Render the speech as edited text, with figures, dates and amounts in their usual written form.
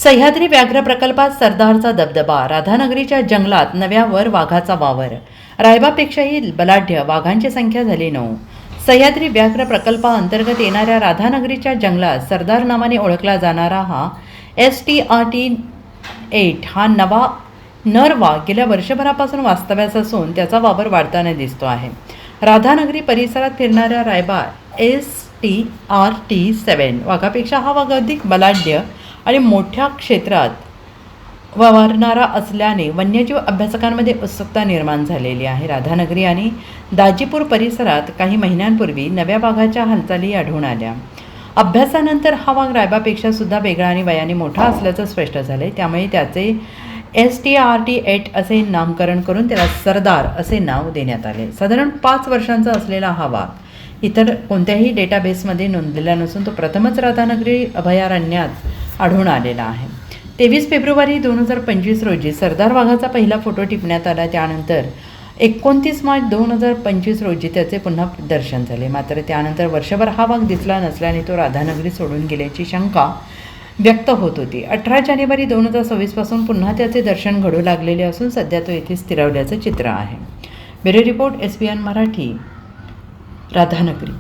सह्याद्री व्याघ्र प्रकल्पात सरदारचा दबदबा, राधानगरीच्या जंगलात नव्या वर वाघाचा वावर, रायबापेक्षाही बलाढ्य वाघांची संख्या झाली 9. सह्याद्री व्याघ्र प्रकल्पाअंतर्गत येणाऱ्या राधानगरीच्या जंगलात सरदार नावाने ओळखला जाणारा हा STRT-8 हा नवा नर वाघ गेल्या वर्षभरापासून वास्तव्यास असून त्याचा वावर वाढताना दिसतो आहे. राधानगरी परिसरात फिरणाऱ्या रायबा STRT-7 वाघापेक्षा हा वाघ अधिक बलाढ्य आणि मोठ्या क्षेत्रात वावरणारा असल्याने वन्यजीव अभ्यासकांमध्ये उत्सुकता निर्माण झालेली आहे. राधानगरी आणि दाजीपूर परिसरात काही महिन्यांपूर्वी नव्या वाघाच्या हालचाली आढळून आल्या. अभ्यासानंतर हा वाघ रायबापेक्षा सुद्धा वेगळा आणि वयाने मोठा असल्याचं स्पष्ट झाले. त्यामुळे त्याचे STRT-8 असे नामकरण करून त्याला सरदार असे नाव देण्यात आले. साधारण 5 वर्षांचा असलेला हा वाघ इतर कोणत्याही डेटाबेसमध्ये नोंदलेला नसून तो प्रथमच राधानगरी अभयारण्यात आढळून आलेला आहे. 23 फेब्रुवारी 2025 रोजी सरदार वाघाचा पहिला फोटो टिपण्यात आला. त्यानंतर 29 मार्च 2025 रोजी त्याचे पुन्हा दर्शन झाले. मात्र त्यानंतर वर्षभर हा वाघ दिसला नसल्याने तो राधानगरी सोडून गेल्याची शंका व्यक्त होत होती. 18 जानेवारी 2026 पासून पुन्हा त्याचे दर्शन घडू लागलेले असून सध्या तो येथे स्थिरावल्याचं चित्र आहे. Bureau report SBN Marathi, Radhanagari.